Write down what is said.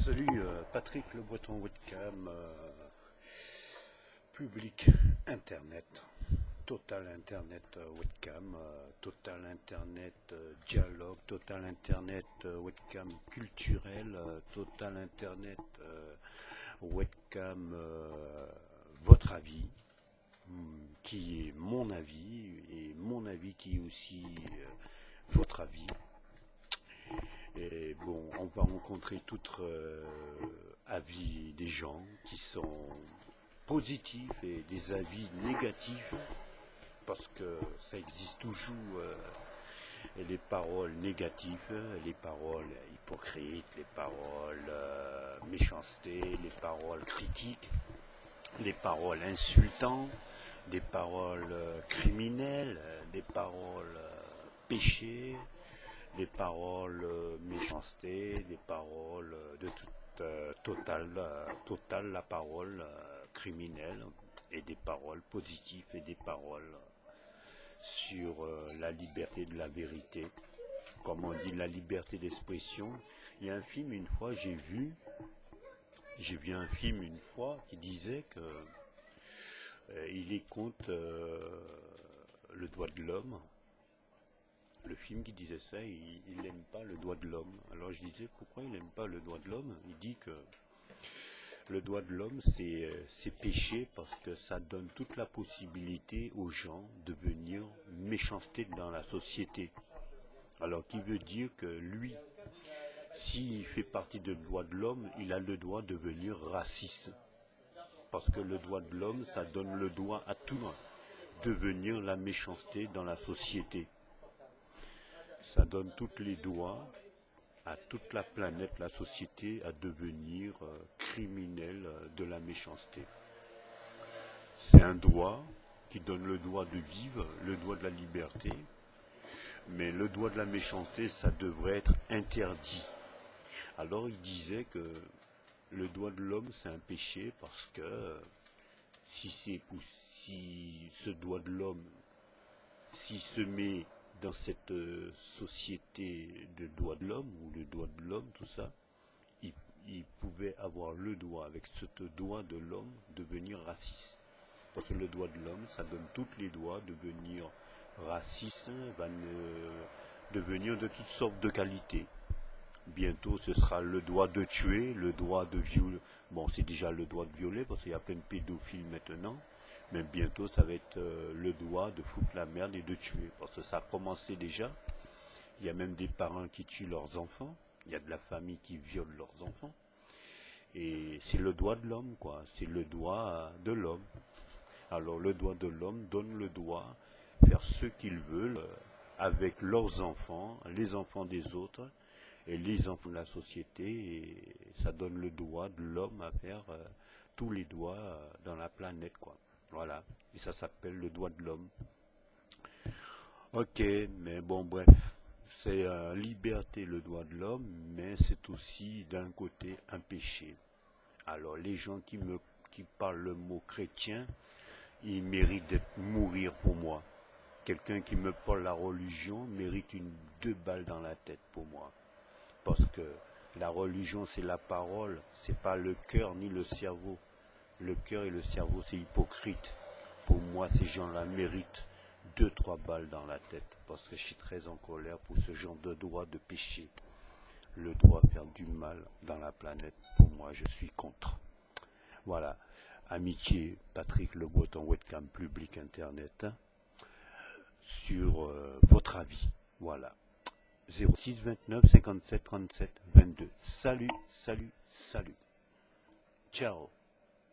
Salut, Patrick Le Breton Webcam, public Internet, Total Internet Webcam, Total Internet Dialogue, Total Internet Webcam culturel, Total Internet Webcam votre avis, qui est mon avis, et mon avis qui est aussi votre avis. Et bon, on va rencontrer tout avis des gens qui sont positifs et des avis négatifs, parce que ça existe toujours, les paroles négatives, les paroles hypocrites, les paroles méchanceté, les paroles critiques, les paroles insultantes, des paroles criminelles, des paroles péchés, des paroles méchanceté, des paroles de total la parole criminelle, et des paroles positives et des paroles sur la liberté de la vérité, comme on dit, la liberté d'expression. Il y a un film une fois j'ai vu un film une fois qui disait que il est contre le droit de l'homme. Le film qui disait ça, il n'aime pas le droit de l'homme. Alors je disais, pourquoi il n'aime pas le droit de l'homme? Il dit que le droit de l'homme, c'est péché, parce que ça donne toute la possibilité aux gens de venir méchanceté dans la société. Alors qui veut dire que lui, s'il fait partie du droit de l'homme, il a le droit de devenir raciste. Parce que le droit de l'homme, ça donne le droit à tout le monde de venir la méchanceté dans la société. Ça donne tous les droits à toute la planète, la société, à devenir criminel de la méchanceté. C'est un droit qui donne le droit de vivre, le droit de la liberté, mais le droit de la méchanceté, ça devrait être interdit. Alors il disait que le droit de l'homme, c'est un péché, parce que si ce droit de l'homme, s'il se met dans cette société de droit de l'homme, ou le droit de l'homme, tout ça, il pouvait avoir le droit, avec ce droit de l'homme, de devenir raciste. Parce que le droit de l'homme, ça donne tous les droits de devenir raciste, de devenir de toutes sortes de qualités. Bientôt, ce sera le droit de tuer, le droit de violer. Bon, c'est déjà le droit de violer, parce qu'il y a plein de pédophiles maintenant. Mais bientôt, ça va être le droit de foutre la merde et de tuer. Parce que ça a commencé déjà. Il y a même des parents qui tuent leurs enfants. Il y a de la famille qui viole leurs enfants. Et c'est le droit de l'homme, quoi. C'est le droit de l'homme. Alors, le droit de l'homme donne le droit de faire ce qu'ils veulent avec leurs enfants, les enfants des autres, et les enfants de la société. Et ça donne le droit de l'homme à faire tous les droits dans la planète, quoi. Voilà, et ça s'appelle le droit de l'homme. Ok, mais bon, bref, c'est liberté, le droit de l'homme, mais c'est aussi d'un côté un péché. Alors les gens qui parlent le mot chrétien, ils méritent de mourir pour moi. Quelqu'un qui me parle la religion mérite 2 balles dans la tête pour moi. Parce que la religion, c'est la parole, c'est pas le cœur ni le cerveau. Le cœur et le cerveau, c'est hypocrite. Pour moi, ces gens-là méritent 2-3 balles dans la tête, parce que je suis très en colère pour ce genre de droit de péché. Le droit de faire du mal dans la planète, pour moi, je suis contre. Voilà. Amitié, Patrick Le Breton Webcam public Internet, sur votre avis. Voilà. 06 29 57 37 22. Salut, salut, salut. Ciao.